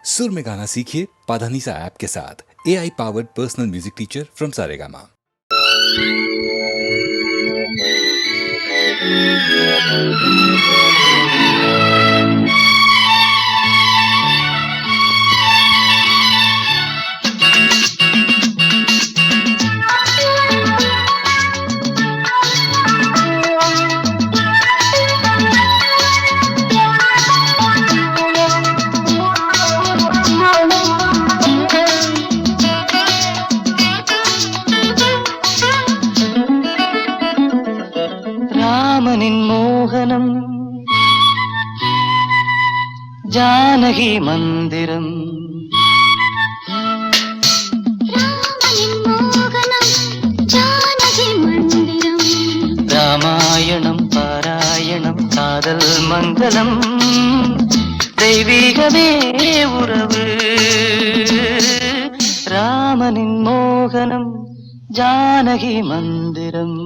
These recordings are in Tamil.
सुर में गाना सीखिए पाधानीसा ऐप के साथ। AI powered personal music teacher from Saregama. ராமனின் மோகனம் ஜானகி மந்திரம். ராமனின் மோகனம் ஜானகி மந்திரம். ராமாயணம் பாராயணம் காதல் மங்களம். தெய்வீகமே உறவு. ராமனின் மோகனம் ஜானகி மந்திரம்.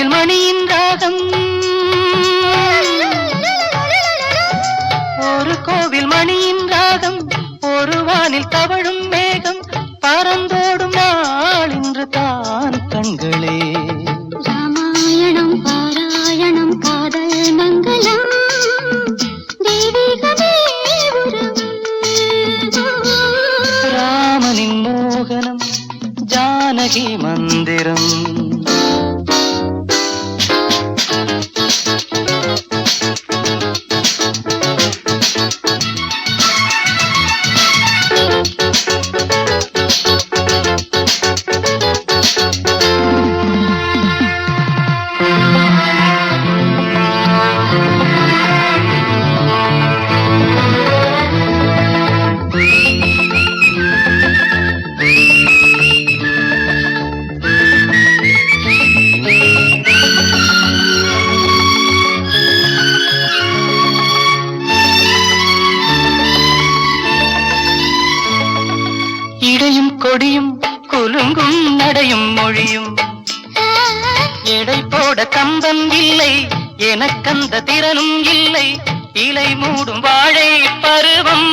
மணியின் ராகம் ஒரு கோவில் மணியின் ராகம் ஒரு வானில் தவழும் மேகம் பறந்தோடும் நாள் இன்று தான் கண்களே. ராமாயணம் பாராயணம் காதல் மங்களம். தெய்வீகமே உறவு. ராமனின் மோகனம் ஜானகி மந்திரம். இடையும் கொடியும் குலுங்கும் நடையும் மொழியும் எடை போட கம்பன் இல்லை எனக்கந்த திறனும் இல்லை. இலை மூடும் வாழை பருவம்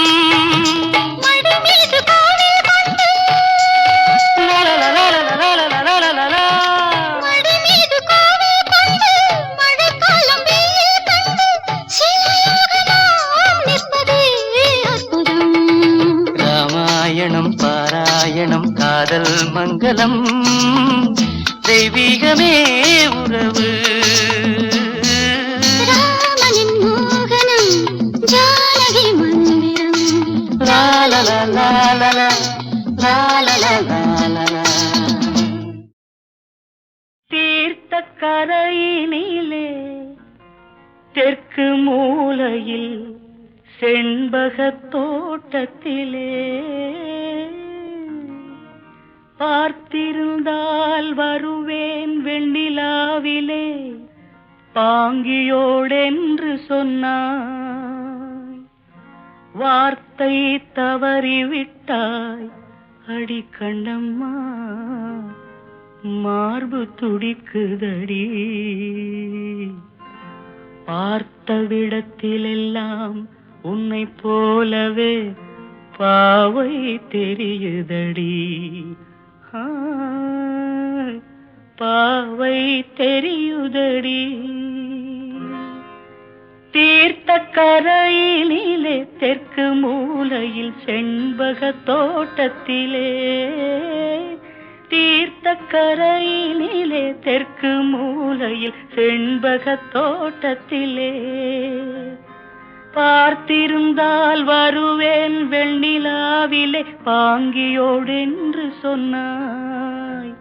ராமாயணம் பாராயணம் காதல் மங்களம். தெய்வீகமே உறவு. ராமனின் மோகனம் ஜானகி மந்திரம். லாலலா தீர்த்த கரையினிலே தெற்கு மூலையில் செண்பகத் தோட்டத்திலே பார்த்திருந்தால் வருவேன் வெண்ணிலாவிலே பாங்கியோடென்று சொன்னாய். வார்த்தை தவறிவிட்டாய் அடி கண்ணம்மா மார்பு துடிக்குதடி. பார்த்த விடத்திலெல்லாம் உன்னை போலவே பாவை தெரியுதடி. பாவை தெரியுதடி. தீர்த்த கரையினிலே தெற்கு மூலையில் செண்பக தோட்டத்திலே தீர்த்த கரையினிலே தெற்கு மூலையில் செண்பக தோட்டத்திலே பார்த்திருந்தால் வருவேன் வெண்ணிலாவிலே பாங்கியோடென்று சொன்னாய்.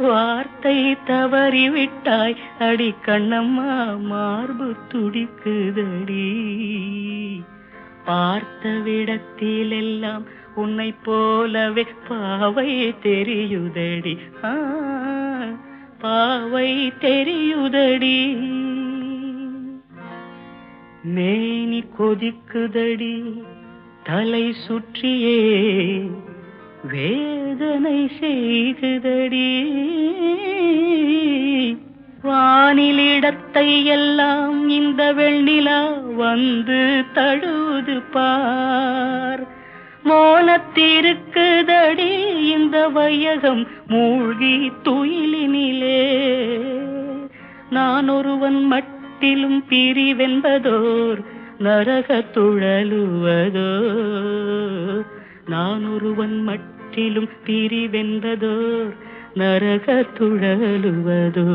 வார்த்தை தவறிவிட்டாய் அடி கண்ணம்மா, மார்பு துடிக்குதடி. பார்த்த விடத்திலெல்லாம் உன்னை போலவே பாவை தெரியுதடி. பாவை தெரியுதடி. மேனி கொதிக்குதடி, தலை சுற்றியே வேதனை செய்குதடி. வானிலிடத்தை எல்லாம் இந்த வெண்ணிலா வந்து தழுவுது பார். மோனத்திருக்குதடி இந்த வையகம் மூழ்கி துயிலினிலே. நான் ஒருவன் மட்டிலும் பிரிவென்பதோர் நரக துழலுவதோ. நான் ஒருவன் மட்டிலும் பிரிவென்பதோர் நரக துழலுவதோ.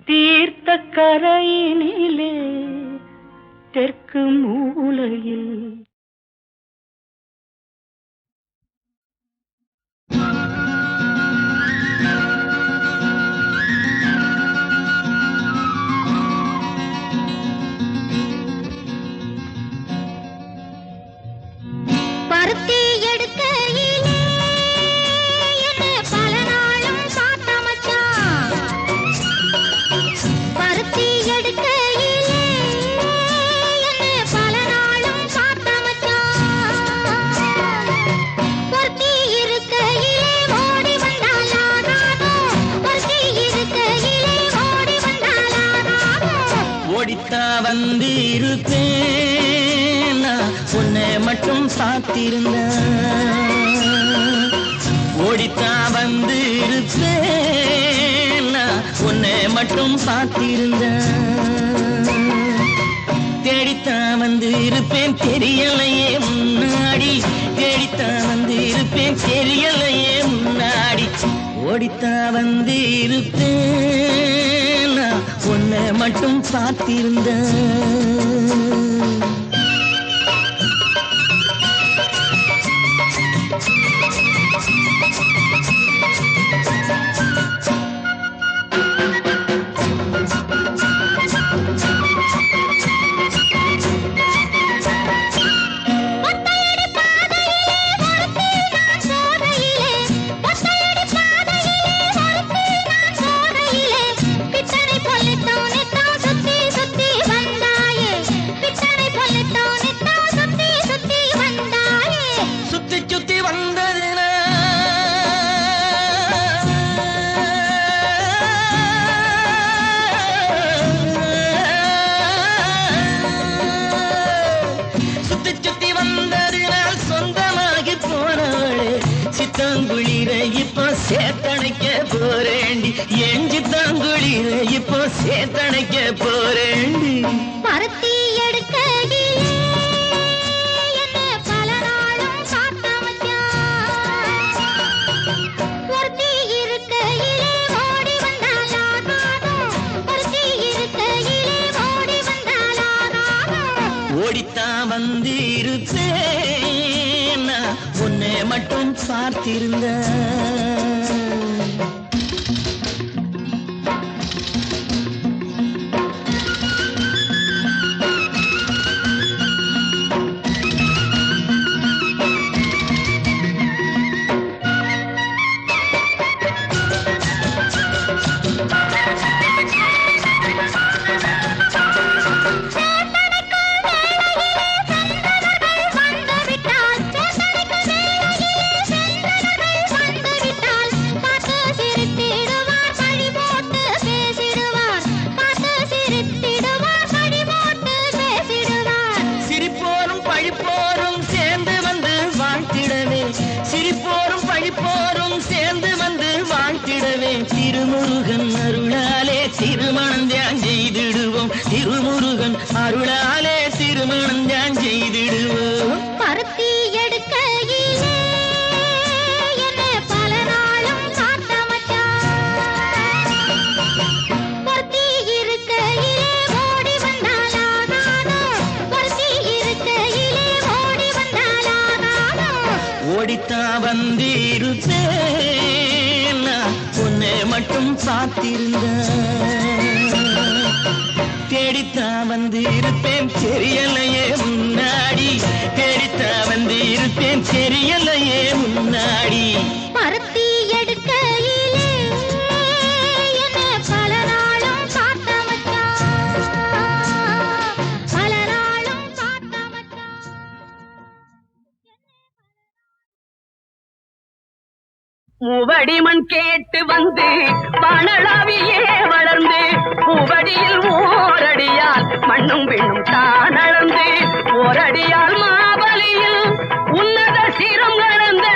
தீர்த்த கரையினிலே தெற்கு மூலையில் பருத்தி எடுக்கையிலே என்ன பல நாளும் பார்த்த மச்சான். பருத்தி எடுக்கையிலே என்ன பல நாளும் பார்த்த மச்சான். பொருத்தி இருக்கையிலே ஓடி வந்தாலானானோ. பொருத்தி இருக்கையிலே ஓடி வந்தாலானானோ. ஓடித்தா வந்து இருப்பேன், உன்னை மட்டும் பார்த்திருந்த. ஓடித்தா வந்து இருப்பேன், உன்னை மட்டும் பார்த்திருந்த. தேடித்தான் வந்து இருப்பேன் தெரியலையே முன்னாடி. தேடித்தான் வந்து இருப்பேன் தெரியலையே முன்னாடி. ஓடித்தா வந்து இருப்பேன், உன்னை மட்டும் பார்த்திருந்த. சித்தாங்குளிர இப்போ சேத்தனைக்க போறேண்டி. என் சித்தாங்குளிர இப்போ சேத்தனைக்க போறேண்டி. பருத்தி எடுக்கையிலே என்ன பல நாளும் பார்த்த மச்சான். பொருத்தி இருக்கையிலே ஓடி வந்தாலானானோ. பொருத்தி இருக்கையிலே ஓடி வந்தாலானானோ. ஓடித்தான் வந்து இருப்பேன், உன்னை மட்டும் பார்த்திருந்த. சிரிப்போரும் பழிப்போரும் சேர்ந்து வந்து வாழ்த்திடவே. திருமுருகன் அருளாலே திருமணம் தியான் செய்திடுவோம். திருமுருகன் அருளாலே திருமணம் தியான் செய்திடுவோம். பருத்தி எடுக்கையிலே காத்திருந்தான். தேடித்தான் வந்து இருப்பேன் தெரியலையே முன்னாடி, தேடித்தான் வந்து இருப்பேன் தெரியலையே முன்னாடி. பருத்தி எடுக்கையிலே என்னை பல நாளும் பார்த்த மச்சான், பல நாளும் பார்த்த மச்சான். மூவடிமண் கேட்டு வந்து பணளாவியே வளர்ந்து பூவடியில் ஓரடியால் மண்ணும் பெண்ணும் தான் அளந்து ஓரடியால் மாபலியில் உன்னத சிரம் நடந்த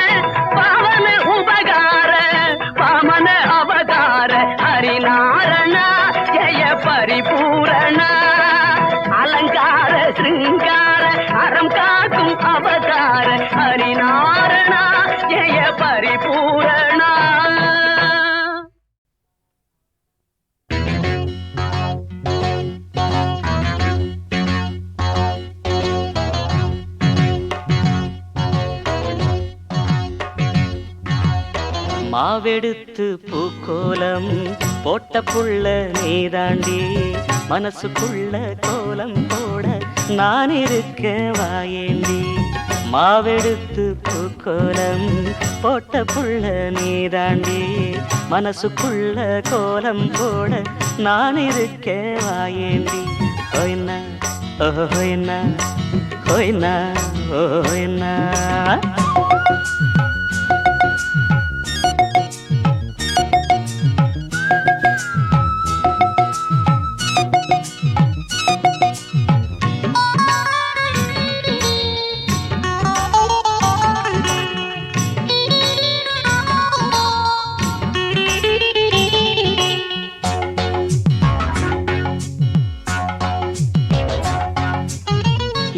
பாவன உபகார பாமன அபகார ஹரிநாரண ஜெய பரிபூரண அலங்கார சிருங்கார அறம் காக்கும் அவதார ஹரிநாரண ஜெய பரிபூரண. மாவெடுத்து பூக்கோலம் போட்ட புள்ள நீதாண்டி, மனசுக்குள்ள கோலம் போட நான் இருக்க வாயேண்டி. மாவெடுத்து பூக்கோலம் போட்ட புள்ள நீதாண்டி, மனசுக்குள்ள கோலம் போட நான் இருக்க வாயேண்டி. ஹோய்னா ஓஹோ ஹோய்னா, ஹோய்னா ஓஹோ ஹோய்னா.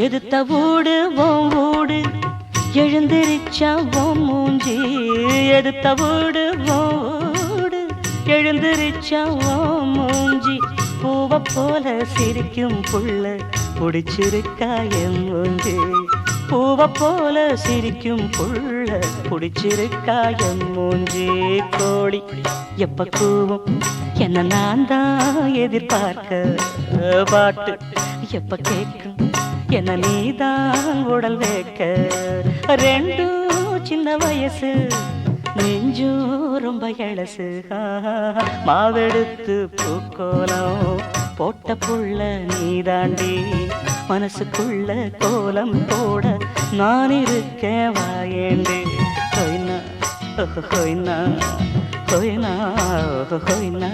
எதுத்த வீடு ஓம் வீடு எழுந்திருச்சா ஓம் மூஞ்சி, எதுத்த வீடு ஓம் வீடு எழுந்திருச்சா ஓம் மூஞ்சி. பூவை போல சிரிக்கும் புள்ள புடிச்சிருக்கா என் மூஞ்சி, பூவை போல சிரிக்கும் புள்ள புடிச்சிருக்கா என் மூஞ்சி. கோழி எப்ப கூவும் என்ன நான் தான் எதிர்பார்க்க, பாட்டு எப்ப கேட்கும் என்ன நீதான் உடல் வைக்க. ரெண்டும் சின்ன வயசு நெஞ்சும் ரொம்ப எழசு. மாவெடுத்து பூக்கோலம் போட்ட புள்ள நீதாண்டி, மனசுக்குள்ள கோலம் போட நான் இருக்கேன் வாயேண்டி. ஹோய்னா ஓஹோ ஹோய்னா, ஹோய்னா ஓஹோ ஹோய்னா.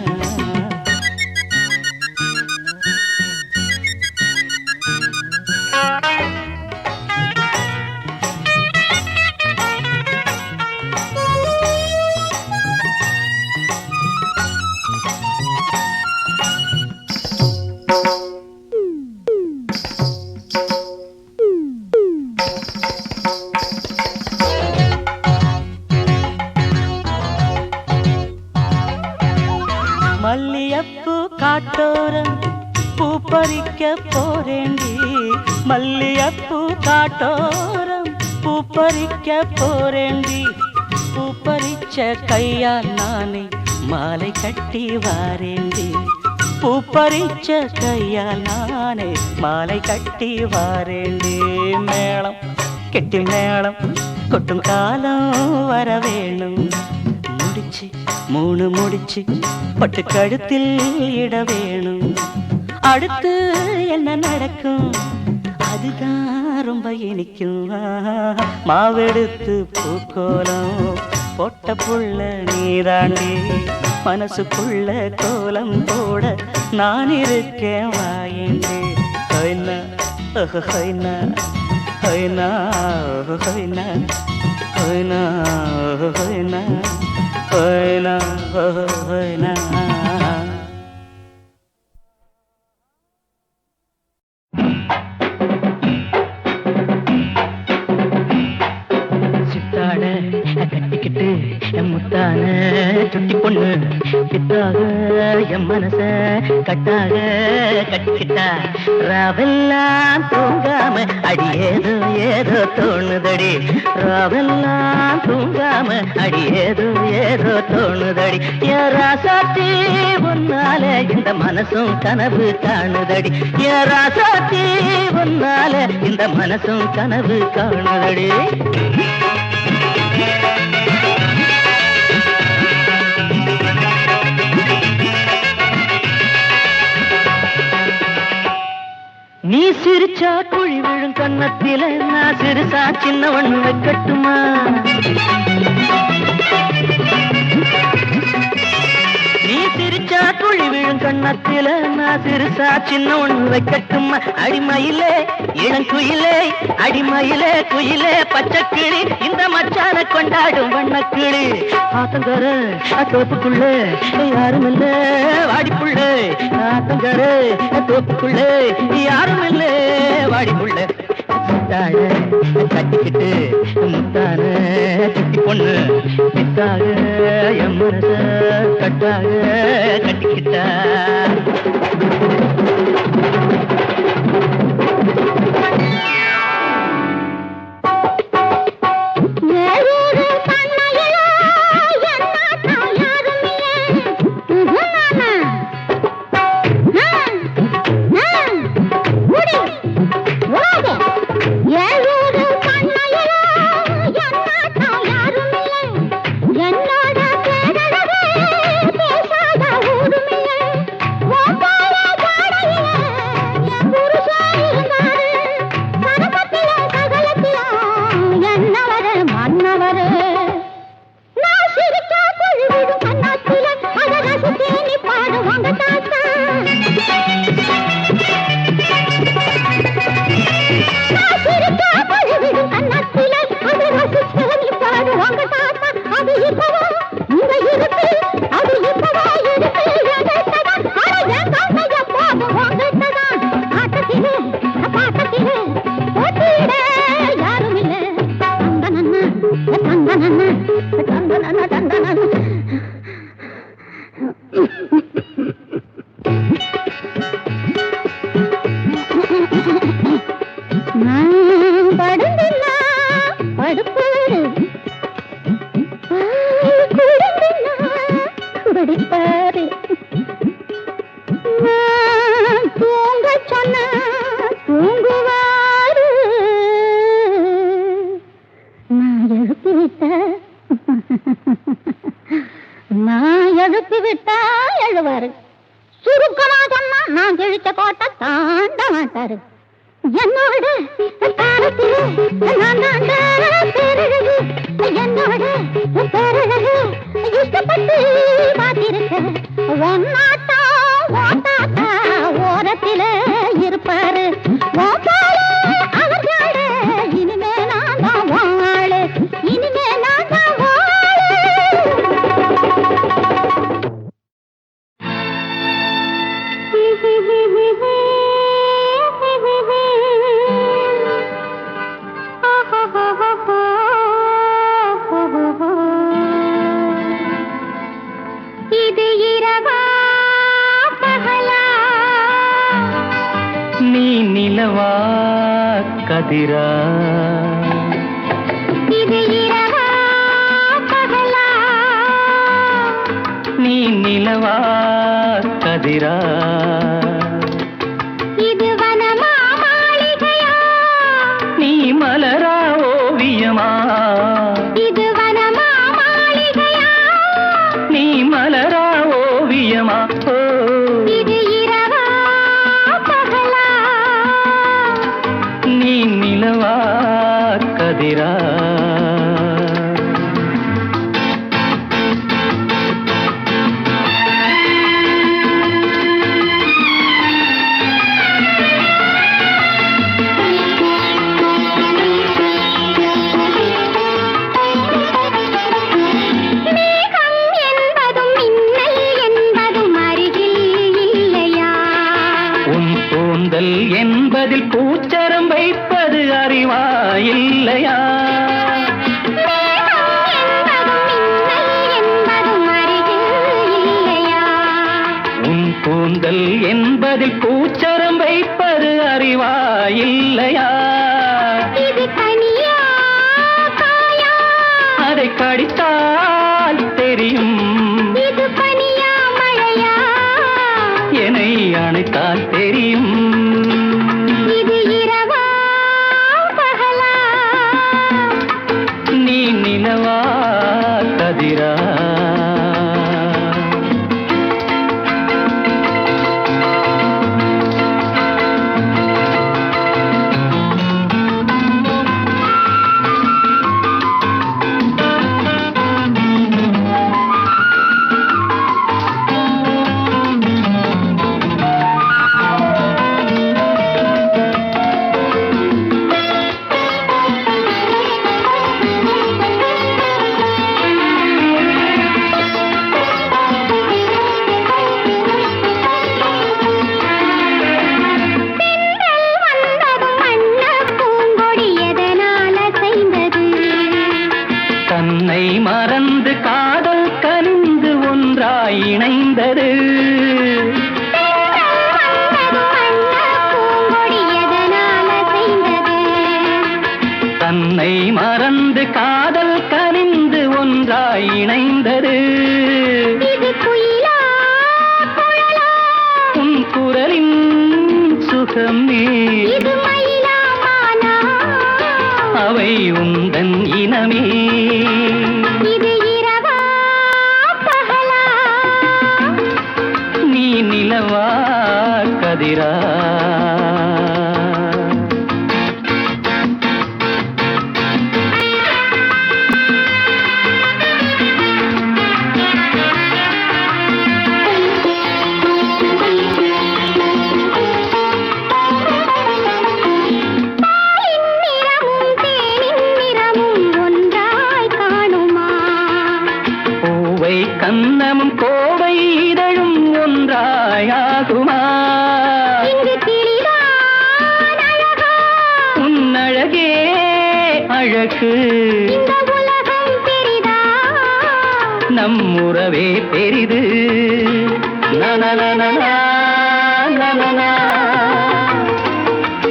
மல்லியப்பூ காட்டோரம் பூ பறிக்க போறேண்டி, மல்லியப்பூ காட்டோரம் பூ பறிக்க போறேண்டி. பூ பறிச்ச கையால் நானே மாலை கட்டி வாரேண்டி, பூ பறிச்ச கையால் நானே மாலை கட்டி வாரேண்டி. மேளம் கெட்டி மேளம் கொட்டும் காலம் வர வேணும், முடிச்சு மூணு முடிச்சு பட்டு கழுத்தில் இட வேணும். அடுத்து என்ன நடக்கும் அதுதான் ரொம்ப இனிக்கும். மாவெடுத்து பூக்கோலம் போட்ட புள்ள நீதாண்டி, மனசுக்குள்ள கோலம் போட நான் இருக்கேன் வாயேண்டி. ஹோய்னா ஓஹோ ஹோய்னா, ஹோய்னா ஓஹோ ஹோய்னா, ஹோய்னா ஓஹோ ஹோய்னா, ஹோய்னா ஓஹோ ஹோய்னா. சித்தாட கட்டிக்கிட்டு முத்தான சுட்டி பொண்ணு கித்தாக என் மனச கட்டாக கட்டிக்கிட்டா ராவெல்லாம் தூங்காம அடி ஏதோ ஏதோ தோணுதடி ராவெல்லாம் தூங்காம அடி ஏதோ ஏதோ தோணுதடி ராசாத்தி உன்னால இந்த மனசும் கனவு காணுதடி ராசாத்தி உன்னால இந்த மனசும் கனவு காணுதடி நீ சிரிச்சா குழி விழும் கண்ணத்தில நான் சிறுசா சின்ன ஒண்ணு வைக்கட்டுமா நீ சிரிச்சா குழி விழும் கண்ணத்தில நான் சிறுசா சின்ன ஒண்ணு வைக்கட்டுமா அடிமயிலே இளங்குயிலே அடிமயிலே குயிலே பச்சைக்கிளி இந்த மச்சான கொண்டாடும் வண்ணக்கிளி ஆத்தங்கர தோப்புக்குள்ள யாரும் இல்ல வாடிப்புள்ள ஆத்தங்கர தோப்புக்குள்ள யாரும் இல்ல வாடிப்புள்ள முத்தாழ கட்டிக்கிட்டு முத்தான சுட்டி பொண்ணு பித்தாக என் மனச கட்டாக கட்டிக்கிட்டா என்பதில் பூச்சரம் வைப்பது அறிவா இல்லையா என்பதும் இல்லை என்பதும் அறிகில்லையா கூந்தல் என்பதில் கூச்சரம் வைப்பது அறிவா இல்லையா? இது கனியா காயா? அதை கடித்தால் தெரியும். இது பனியா மழையா? என்னை அணைத்தால் தெரியும். இது இரவா பகலா? நீ நிலவா கதிரா? தன்னை மறந்து காதல் கனிந்து ஒன்றாய் இணைந்தது. தன்னை மறந்து காதல் கனிந்து ஒன்றாய் இணைந்தது. உன் குரலின் சுகமே அவை உந்தன் இனமே. நீ நிலவா கதிரா? கண்ணமும் கோவை இதழும் ஒன்றாயாகுமா? உன்னழகே அழகு, நம் உறவே பெரிது. நனநனனா, நனனா,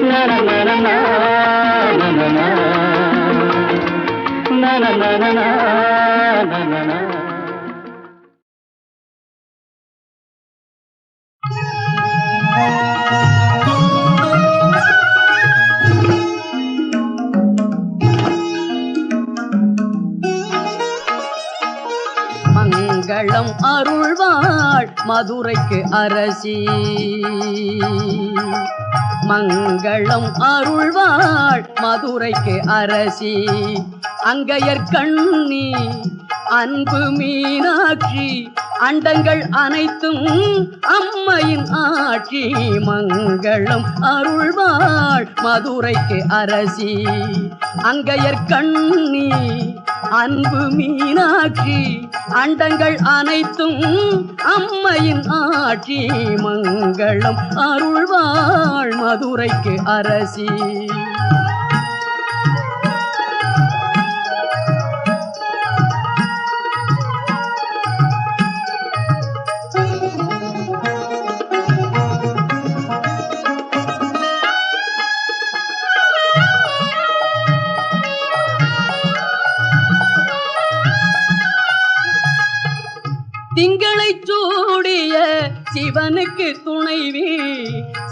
நனநனனா, நனனா, நனநனனா, நனனா. மங்களம் அருள்வாள் மதுரைக்கு அரசி. மங்களம் அருள்வாள் மதுரைக்கு அரசி. அங்கையர் கண்ணி அன்பு மீனாட்சி, அண்டங்கள் அனைத்தும் அம்மையின் ஆட்சி. மங்களம் அருள்வாள் மதுரைக்கு அரசி. அங்கையர் கண்ணி அன்பு மீனாட்சி, அண்டங்கள் அனைத்தும் அம்மையின் ஆட்சி. மங்களம் அருள்வாள் மதுரைக்கு அரசி. திங்களை சூடிய சிவனுக்கு துணைவி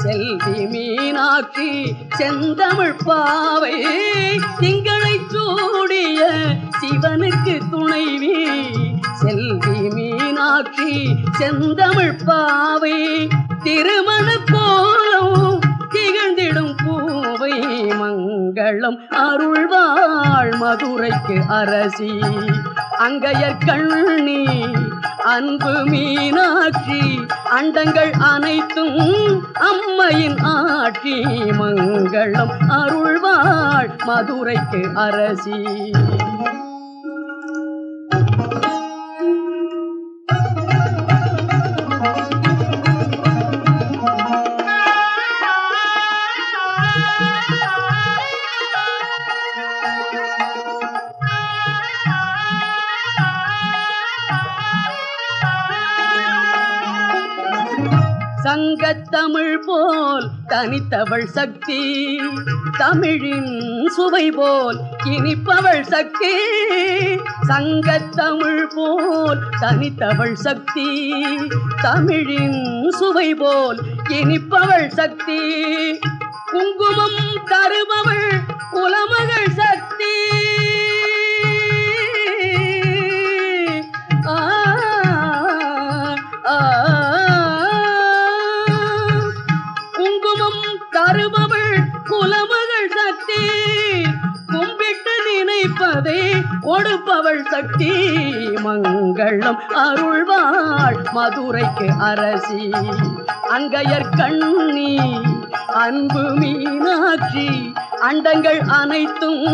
செல்வி மீனாட்சி செந்தமிழ் பாவை. திங்களை சூடிய சிவனுக்கு துணைவி செல்வி மீனாட்சி செந்தமிழ் பாவை. திருமண கோலம் திகழ்ந்திடும் பூவை. மங்களம் அருள்வாள் மதுரைக்கு அரசி. அங்கையர் கண்ணி அன்பு மீனாட்சி, அண்டங்கள் அனைத்தும் அம்மையின் ஆட்சி. மங்களம் அருள்வாள் மதுரைக்கு அரசி. சங்கத்தமிழ் போல் தனித்தவள் சக்தி, தமிழின் சுவை போல் இனிப்பவள் சக்தி. சங்கத்தமிழ் போல் தனித்தவள் சக்தி, தமிழின் சுவை போல் இனிப்பவள் சக்தி. குங்குமம் தருபவள் குலமகள் சக்தி. குங்குமம் தருபவள் குலமகள் சக்தி, கும்பிட்டு நினைப்பதை கொடுப்பவள் சக்தி. மங்களம் அருள்வாள் மதுரைக்கு அரசி, அங்கையர் கண்ணி அன்பு மீனாட்சி, அண்டங்கள் அனைத்தும்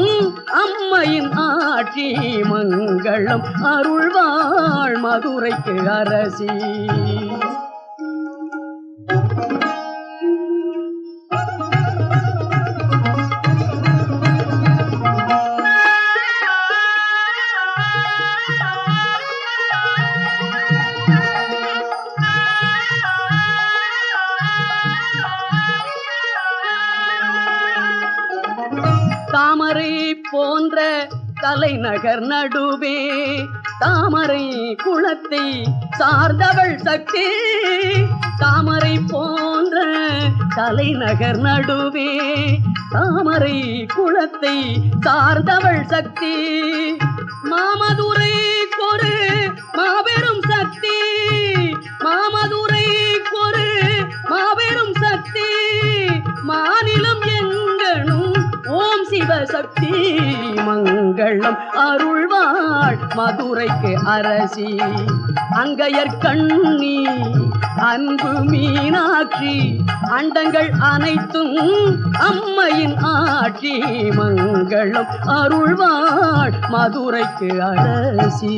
அம்மையின் ஆட்சி. மங்களம் அருள்வாள் மதுரைக்கு அரசி. தாமரை போன்ற தலைநகர் நடுவே தாமரை குளத்தை சார்ந்தவள் சக்தி. தாமரை போன்ற தலைநகர் நடுவே தாமரை குளத்தை சார்ந்தவள் சக்தி. மாமதுரை கொரு மாபெரும் சக்தி, மாமதுரை கொரு மாபெரும் சக்தி. மாநிலம் எங்கனும் ஓம் சிவசக்தி. மங்களம் அருள்வாள் மதுரைக்கு அரசி, அங்கையர் கண்ணி அன்பு மீனாட்சி, அண்டங்கள் அனைத்தும் அம்மையின் ஆட்சி. மங்களம் அருள்வாள் மதுரைக்கு அரசி.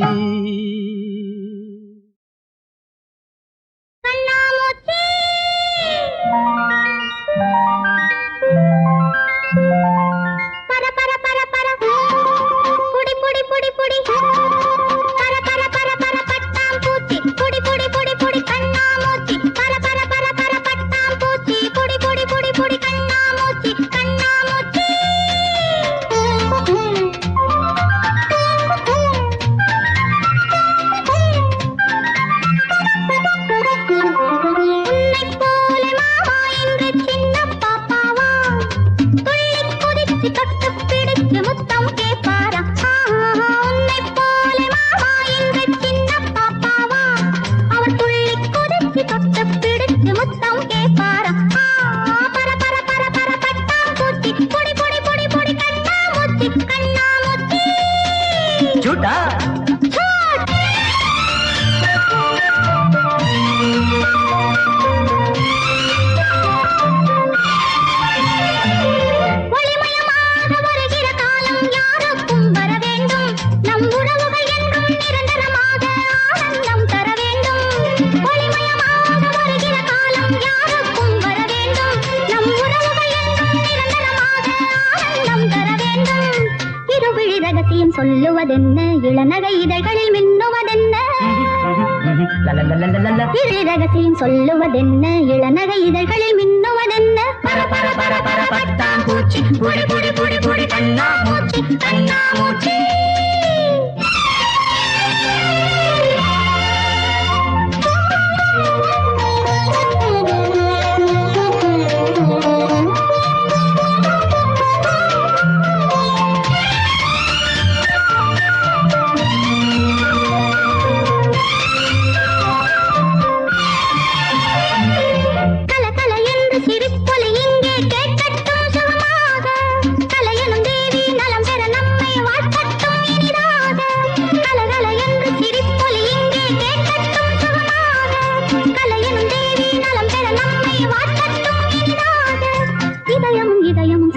சொல்லுவதென்ன, இளநகை இதழ்களில் மின்னுவதென்ன. இரு ரகசியம் சொல்லுவதென்ன, இளநகை இதழ்களில் மின்னுவதென்ன. பட்டாம்பூச்சி புடி புடி புடி புடி கண்ணாமூச்சி கண்ணாமூச்சி.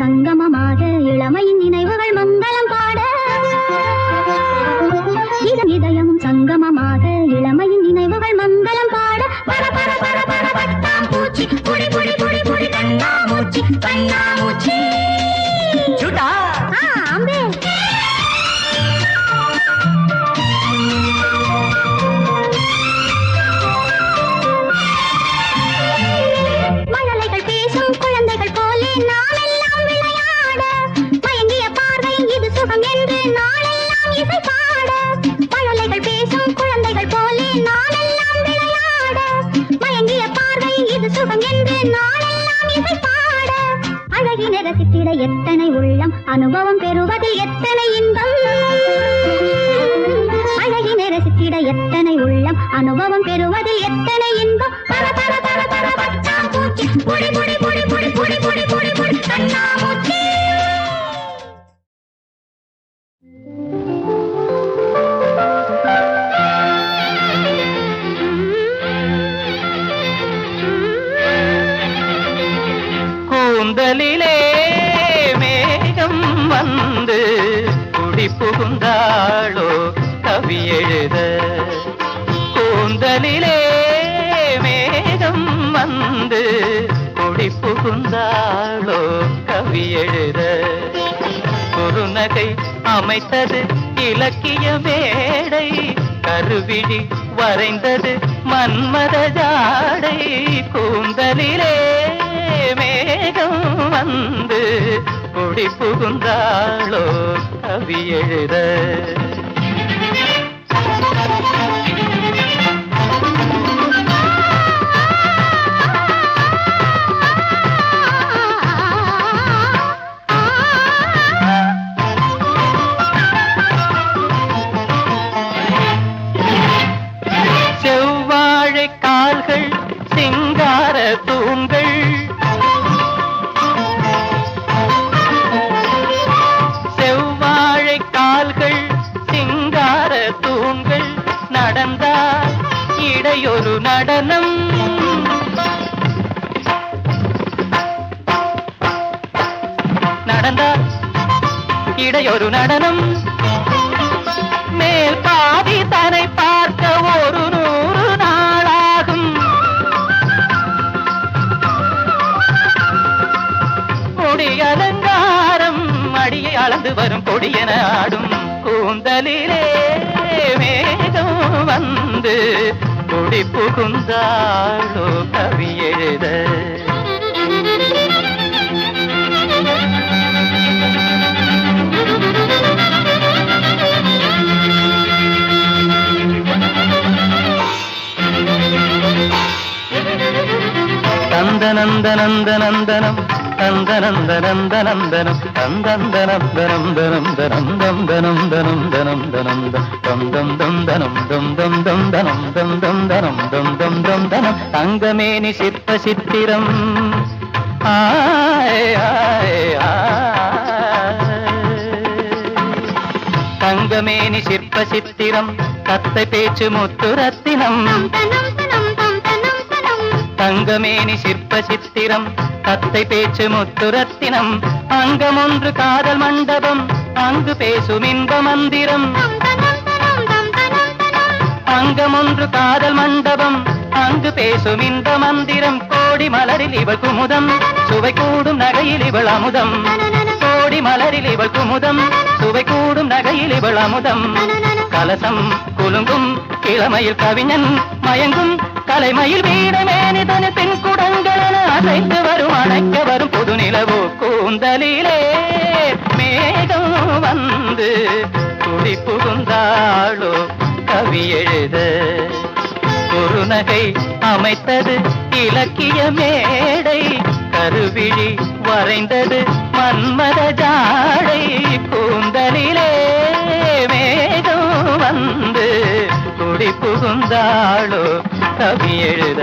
சங்கமமாக இளமையின் நினைவுகள் மங்களம் பாட. இதயம் சங்கமமாக இளமையின் நினைவுகள் மங்களம் பாட. பட்டாம்பூச்சி புடி புடி புடி புடி கண்ணாமூச்சி கண்ணாமூச்சி. அம்பே சுகம் என்று நாளெல்லாம் இசை பாட அழகினை ரசித்திட எத்தனை உள்ளம் அனுபவம் பெறுவதில் எத்தனை இன்பம் அழகினை ரசித்திட எத்தனை உள்ளம் அனுபவம் பெறுவதில் எத்தனை இன்பம் தர தர தர தர பட்டாம்பூச்சி பொடி பொடி பொடி பொடி பொடி பொடி பொடி பொடி கண்ணாமூச்சி கூந்தலிலே மேகம் வந்து குடி புகுந்தாளோ கவி எழுத கூந்தலிலே மேகம் வந்து குடி புகுந்தாளோ கவி எழுத குறுநகை அமைத்தது இலக்கிய மேடை கருவிழி வரைந்தது மன்மத ஜாடை கூந்தலிலே மேகம் வந்து குடி புகுந்தாளோ கவி எழுத செவ்வாழை கால்கள் சிங்கார தூண்கள் செவ்வாழை கால்கள் சிங்கார தூண்கள் நடந்தால் இடையொரு நடனம் நடந்தால் இடையொரு நடனம் மேல் பாதி தன்னை பார்க்க ஒரு 100 நாளாகும் கொடி அலங்காரம் அடியை அளந்து வரும் கொடியென ஆடும் கூந்தலிலே மேகம் வந்து குடி புகுந்தாளோ கவி எழுத நந்தனந்தனந்தனந்தனம் நந்தனந்தனந்தனந்தனம் நந்தனந்தனந்தனந்தனம் தங்கமேனி சிற்ப சித்திரம் தங்கமேனி சிற்ப சித்திரம் கத்தை பேச்சு முத்துரத்தினம் தங்கமேனி சிற்ப சித்திரம் கத்தை பேச்சு முத்துரத்தினம் அங்கம் ஒன்று காதல் மண்டபம் அங்கு பேசும் இன்ப மந்திரம் அங்கம் ஒன்று காதல் மண்டபம் அங்கு பேசும் இன்ப மந்திரம் கோடி மலரில் இவள் குமுதம் சுவை கூடும் நகையில் இவள் அமுதம் கோடி மலரில் இவள் குமுதம் சுவை கூடும் நகையில் இவள் அமுதம் கலசம் குலுங்கும் இளமையில் கவிஞன் மயங்கும் கலைமயில் வீடமேனிதன பின் குடங்களென அசைந்து வரும் அணைக்க வரும் புது நிலவோ கூந்தலிலே மேகம் வந்து குடி புகுந்தாளோ கவி எழுத குறுநகை அமைத்தது இலக்கிய மேடை கருவிழி வரைந்தது மன்மத ஜாடை கூந்தலிலே மேகம் வந்து குடி புகுந்தாளோ கவி எழுத